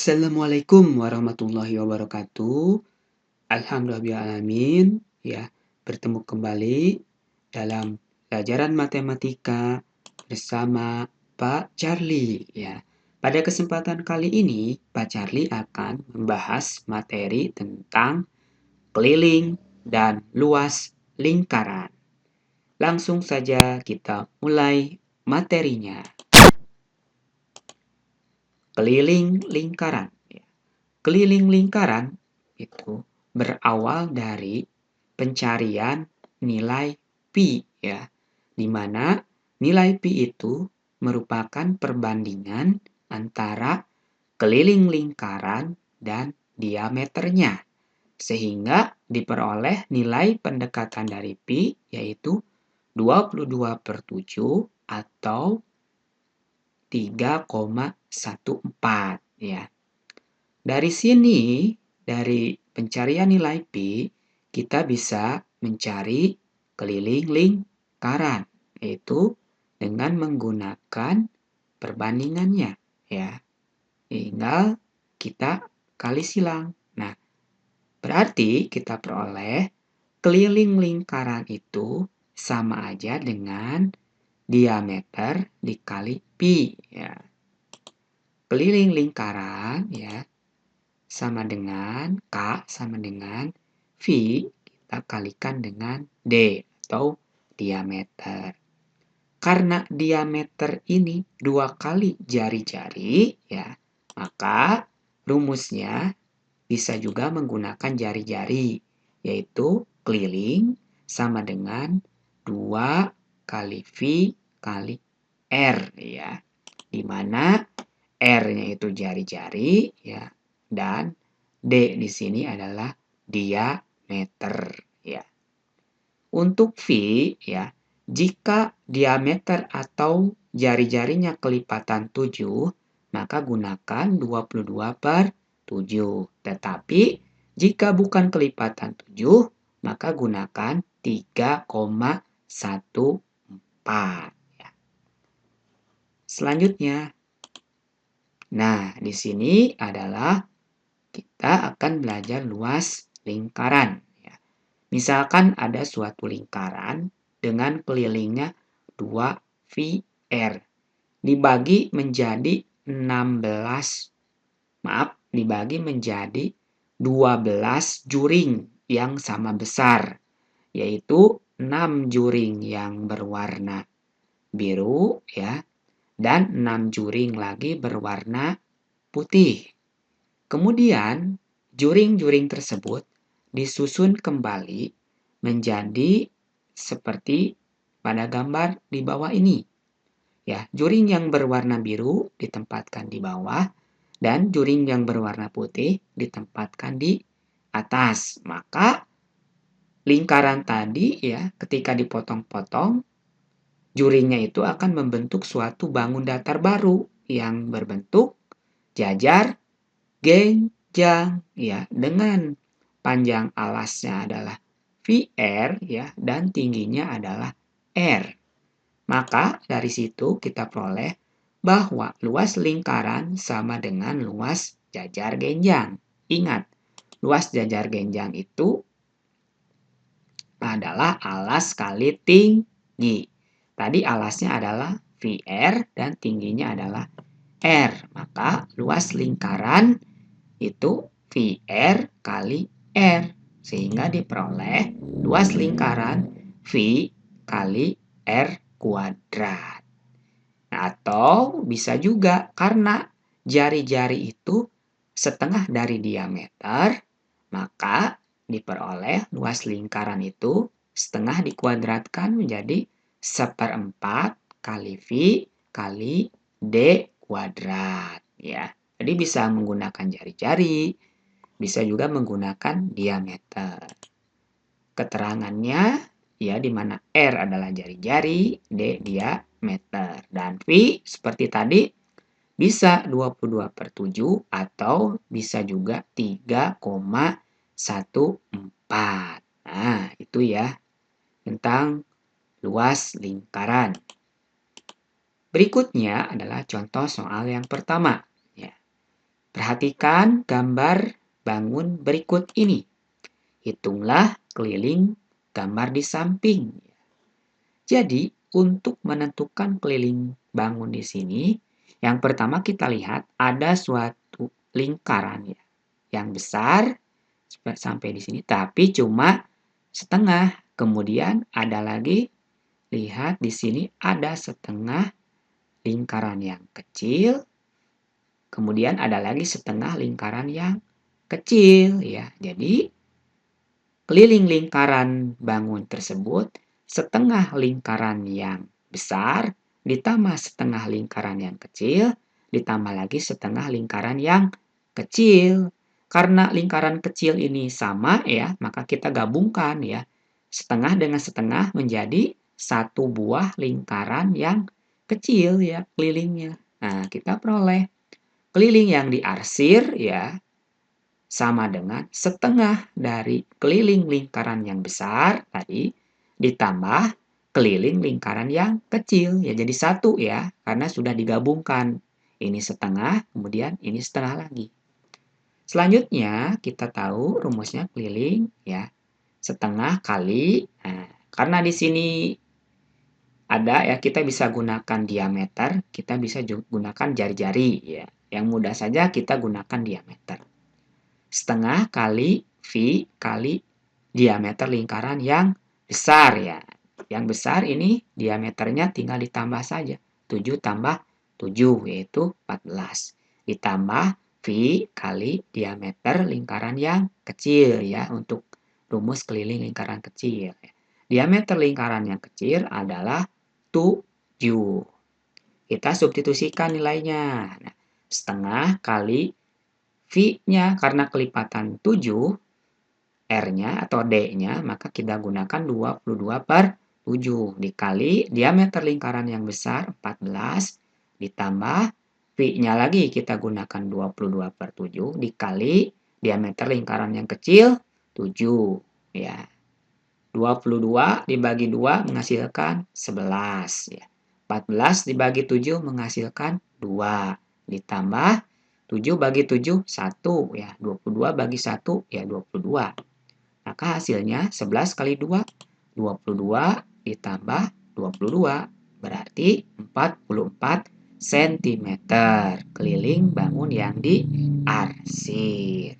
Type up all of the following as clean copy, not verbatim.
Assalamualaikum warahmatullahi wabarakatuh. Alhamdulillahirrahmanirrahim. Ya, bertemu kembali dalam pelajaran matematika bersama Pak Charlie. Ya, pada kesempatan kali ini Pak Charlie akan membahas materi tentang keliling dan luas lingkaran. Langsung saja kita mulai materinya. Keliling lingkaran. Keliling lingkaran itu berawal dari pencarian nilai pi ya, di mana nilai pi itu merupakan perbandingan antara keliling lingkaran dan diameternya, sehingga diperoleh nilai pendekatan dari pi yaitu 22/7 atau 3,14 ya. Dari sini, dari pencarian nilai pi, kita bisa mencari keliling lingkaran, yaitu dengan menggunakan perbandingannya, ya. Tinggal kita kali silang. Nah, berarti kita peroleh keliling lingkaran itu sama aja dengan diameter dikali pi, ya. Keliling lingkaran, ya, sama dengan K sama dengan V, kita kalikan dengan D atau diameter. Karena diameter ini 2 kali jari-jari, ya, maka rumusnya bisa juga menggunakan jari-jari, yaitu keliling sama dengan 2 kali V kali R, ya. Di mana R-nya itu jari-jari, ya, dan D di sini adalah diameter, ya. Untuk V, ya, jika diameter atau jari-jarinya kelipatan 7, maka gunakan 22/7. Tetapi jika bukan kelipatan 7, maka gunakan 3,14. Ya. Selanjutnya, nah, di sini adalah kita akan belajar luas lingkaran. Ya. Misalkan ada suatu lingkaran dengan kelilingnya 2VR. Dibagi menjadi 12 juring yang sama besar, yaitu 6 juring yang berwarna biru, ya, dan 6 juring lagi berwarna putih. Kemudian, juring-juring tersebut disusun kembali menjadi seperti pada gambar di bawah ini. Ya, juring yang berwarna biru ditempatkan di bawah dan juring yang berwarna putih ditempatkan di atas. Maka lingkaran tadi, ya, ketika dipotong-potong, juringnya itu akan membentuk suatu bangun datar baru yang berbentuk jajar genjang, ya, dengan panjang alasnya adalah VR, ya, dan tingginya adalah R. Maka dari situ kita peroleh bahwa luas lingkaran sama dengan luas jajar genjang. Ingat, luas jajar genjang itu adalah alas kali tinggi. Tadi alasnya adalah VR dan tingginya adalah R. Maka luas lingkaran itu VR kali R. Sehingga diperoleh luas lingkaran V kali R kuadrat. Atau bisa juga karena jari-jari itu setengah dari diameter, maka diperoleh luas lingkaran itu setengah dikuadratkan menjadi 1/4 kali V kali D kuadrat. Ya. Jadi bisa menggunakan jari-jari, bisa juga menggunakan diameter. Keterangannya, ya, di mana R adalah jari-jari, D diameter. Dan V seperti tadi bisa 22/7 atau bisa juga 3,14. Nah, itu ya tentang luas lingkaran. Berikutnya adalah contoh soal yang pertama. Ya. Perhatikan gambar bangun berikut ini. Hitunglah keliling gambar di samping. Jadi, untuk menentukan keliling bangun di sini, yang pertama kita lihat ada suatu lingkaran ya, yang besar sampai di sini, tapi cuma setengah. Kemudian ada lagi, lihat di sini ada setengah lingkaran yang kecil, kemudian ada lagi setengah lingkaran yang kecil ya. Jadi keliling lingkaran bangun tersebut setengah lingkaran yang besar ditambah setengah lingkaran yang kecil ditambah lagi setengah lingkaran yang kecil. Karena lingkaran kecil ini sama ya, maka kita gabungkan ya. Setengah dengan setengah menjadi satu buah lingkaran yang kecil ya kelilingnya. Nah, kita peroleh keliling yang diarsir ya sama dengan setengah dari keliling lingkaran yang besar tadi ditambah keliling lingkaran yang kecil ya jadi satu ya karena sudah digabungkan ini setengah kemudian ini setengah lagi. Selanjutnya kita tahu rumusnya keliling ya setengah kali karena di sini ada ya kita bisa gunakan diameter kita bisa gunakan jari-jari ya yang mudah saja kita gunakan diameter. Setengah kali V kali diameter lingkaran yang besar ya. Yang besar ini diameternya tinggal ditambah saja. 7 tambah 7 yaitu 14. Ditambah V kali diameter lingkaran yang kecil ya untuk rumus keliling lingkaran kecil. Diameter lingkaran yang kecil adalah 7. Kita substitusikan nilainya. Nah, setengah kali V-nya karena kelipatan 7, R-nya atau D-nya, maka kita gunakan 22 per 7 dikali diameter lingkaran yang besar 14 ditambah V-nya lagi kita gunakan 22 per 7 dikali diameter lingkaran yang kecil 7 ya. 22 dibagi 2 menghasilkan 11 ya. 14 dibagi 7 menghasilkan 2 ditambah 7 bagi 7, 1 ya. 22 bagi 1 ya 22. Maka hasilnya 11 kali 2, 22 ditambah 22. Berarti 44 cm keliling bangun yang diarsir.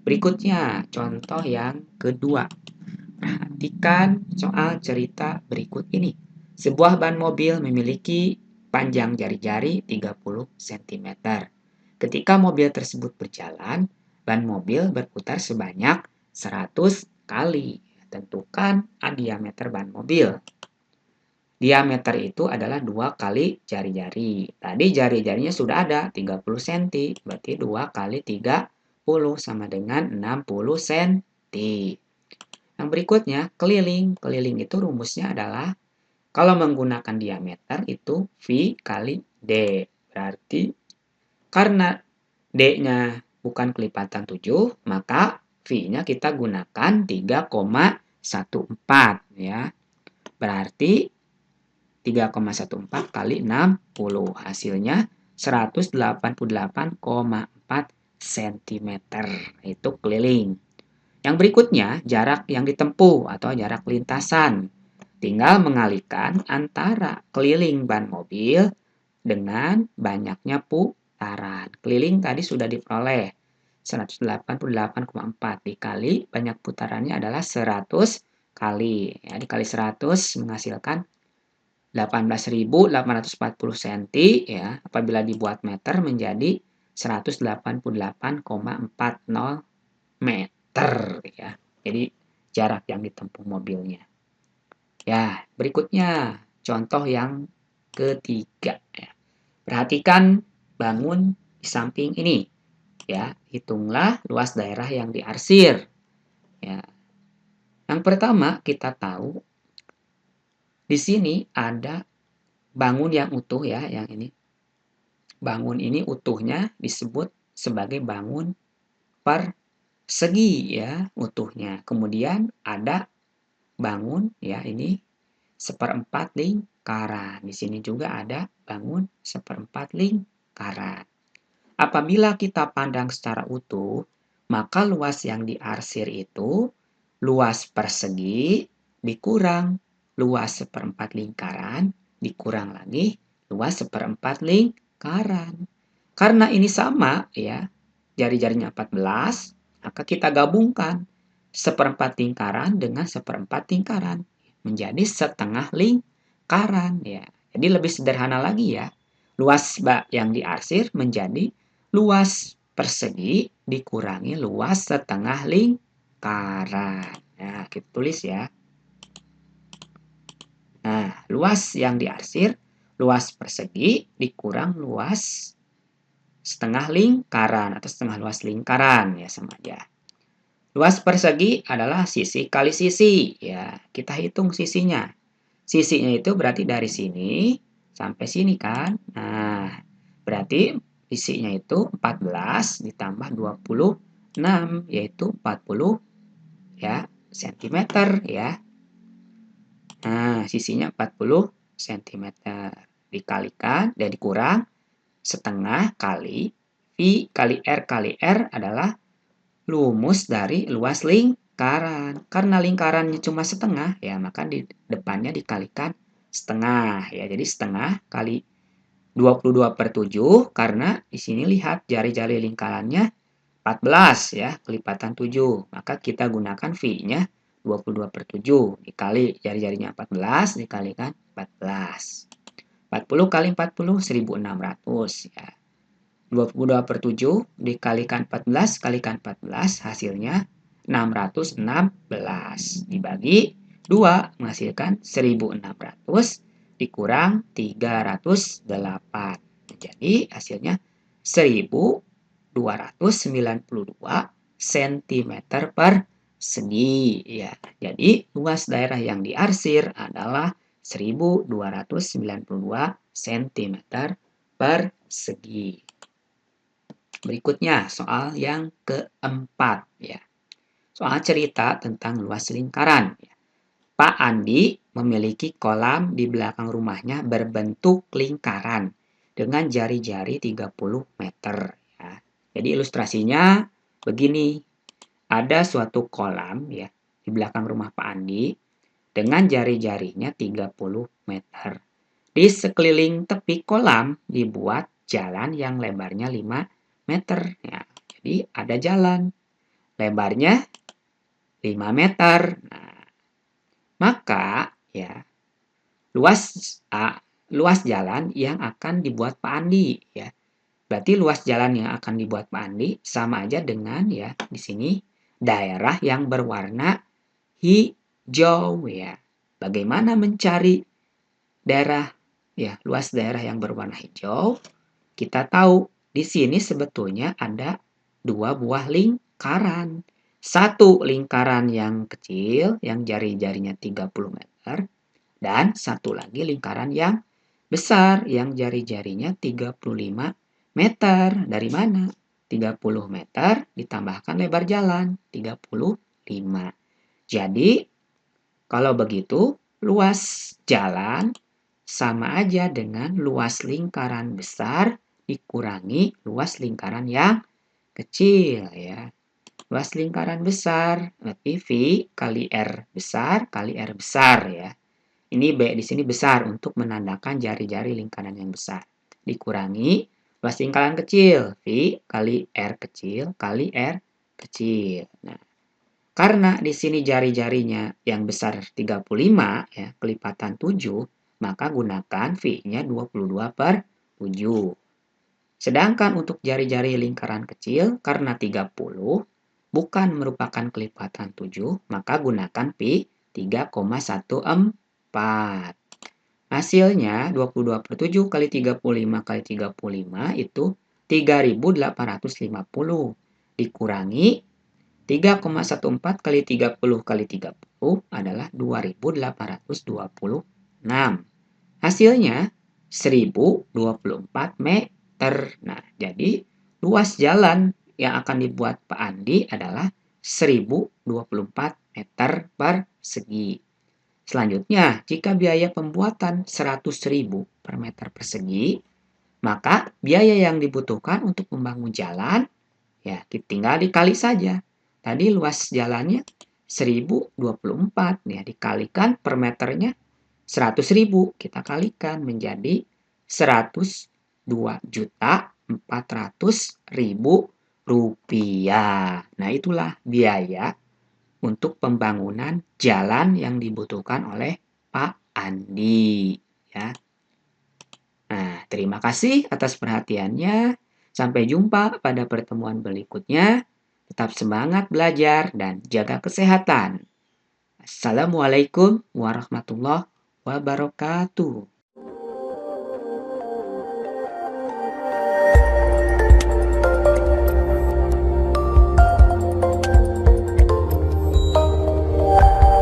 Berikutnya, contoh yang kedua. Perhatikan soal cerita berikut ini. Sebuah ban mobil memiliki panjang jari-jari 30 cm. Ketika mobil tersebut berjalan, ban mobil berputar sebanyak 100 kali. Tentukan diameter ban mobil. Diameter itu adalah 2 kali jari-jari. Tadi jari-jarinya sudah ada 30 cm. Berarti 2 kali 30 sama dengan 60 cm. Yang berikutnya keliling. Keliling itu rumusnya adalah kalau menggunakan diameter itu V kali D. Berarti karena D-nya bukan kelipatan 7, maka V-nya kita gunakan 3,14 ya. Berarti 3,14 kali 60 hasilnya 188,4 cm. Itu keliling. Yang berikutnya jarak yang ditempuh atau jarak lintasan. Tinggal mengalihkan antara keliling ban mobil dengan banyaknya putaran. Keliling tadi sudah diperoleh 188,4 dikali banyak putarannya adalah 100 kali. Ya, dikali 100 menghasilkan 18.840 cm ya. Apabila dibuat meter menjadi 188,40 meter ya. Jadi jarak yang ditempuh mobilnya. Ya, berikutnya contoh yang ketiga ya. Perhatikan bangun di samping ini ya. Hitunglah luas daerah yang diarsir. Ya. Yang pertama kita tahu di sini ada bangun yang utuh ya, yang ini. Bangun ini utuhnya disebut sebagai bangun persegi ya, utuhnya. Kemudian ada bangun ya ini seperempat lingkaran. Di sini juga ada bangun seperempat lingkaran. Apabila kita pandang secara utuh, maka luas yang diarsir itu luas persegi dikurang luas seperempat lingkaran dikurang lagi luas seperempat lingkaran. Karena ini sama ya, jari-jarinya 14, maka kita gabungkan seperempat lingkaran dengan seperempat lingkaran menjadi setengah lingkaran ya. Jadi lebih sederhana lagi ya. Luas yang diarsir menjadi luas persegi dikurangi luas setengah lingkaran. Nah, kita tulis ya. Nah, luas yang diarsir, luas persegi dikurang luas setengah lingkaran atau setengah luas lingkaran ya, sama aja. Luas persegi adalah sisi kali sisi ya. Kita hitung sisinya. Sisinya itu berarti dari sini sampai sini kan. Nah, berarti sisinya itu 14 ditambah 26 yaitu 40 ya cm ya. Nah, sisinya 40 cm dikalikan dan dikurang setengah kali V kali R adalah lumus dari luas lingkaran. Karena lingkarannya cuma setengah, ya maka di depannya dikalikan setengah. Ya, jadi setengah kali 22/7, karena di sini lihat jari-jari lingkarannya 14 ya, kelipatan 7. Maka kita gunakan V-nya 22/7 dikali jari-jarinya 14 dikalikan 14. 40 kali 40 1600 ya. 22/7 dikalikan 14 kalikan 14 hasilnya 616 dibagi 2 menghasilkan 1600 dikurang 308. Jadi hasilnya 1292 cm persegi ya. Jadi luas daerah yang diarsir adalah 1292 cm persegi. Berikutnya soal yang keempat ya. Soal cerita tentang luas lingkaran. Pak Andi memiliki kolam di belakang rumahnya berbentuk lingkaran dengan jari-jari 30 meter ya. Jadi ilustrasinya begini. Ada suatu kolam ya di belakang rumah Pak Andi dengan jari-jarinya 30 meter. Di sekeliling tepi kolam dibuat jalan yang lebarnya 5 meter. Ya, jadi ada jalan lebarnya 5 meter. Nah, maka ya luas jalan yang akan dibuat Pak Andi ya. Berarti luas jalan yang akan dibuat Pak Andi sama aja dengan ya di sini daerah yang berwarna hijau ya. Bagaimana mencari daerah ya, luas daerah yang berwarna hijau? Kita tahu di sini sebetulnya ada dua buah lingkaran. Satu lingkaran yang kecil yang jari-jarinya 30 meter dan satu lagi lingkaran yang besar yang jari-jarinya 35 meter. Dari mana? 30 meter ditambahkan lebar jalan 35. Jadi kalau begitu luas jalan sama aja dengan luas lingkaran besar dikurangi luas lingkaran yang kecil ya. Luas lingkaran besar berarti V kali R besar kali R besar ya. Ini B di sini besar untuk menandakan jari-jari lingkaran yang besar. Dikurangi luas lingkaran kecil V kali R kecil kali R kecil. Nah, karena di sini jari-jarinya yang besar 35 ya, kelipatan 7, maka gunakan V-nya 22/7. Sedangkan untuk jari-jari lingkaran kecil, karena 30 bukan merupakan kelipatan 7, maka gunakan pi 3,14. Hasilnya 22/7 kali 35 kali 35 itu 3.850 dikurangi 3,14 kali 30 kali 30 adalah 2.826. Hasilnya 1.024 meter. Nah, jadi luas jalan yang akan dibuat Pak Andi adalah 1.024 meter persegi. Selanjutnya, jika biaya pembuatan 100.000 per meter persegi, Maka biaya yang dibutuhkan untuk membangun jalan ya tinggal dikali saja. Tadi luas jalannya 1024 ya dikalikan per meternya 100.000 kita kalikan menjadi 102.400.000 rupiah. Nah, itulah biaya untuk pembangunan jalan yang dibutuhkan oleh Pak Andi ya. Nah, terima kasih atas perhatiannya. Sampai jumpa pada pertemuan berikutnya. Tetap semangat belajar dan jaga kesehatan. Assalamualaikum warahmatullahi wabarakatuh.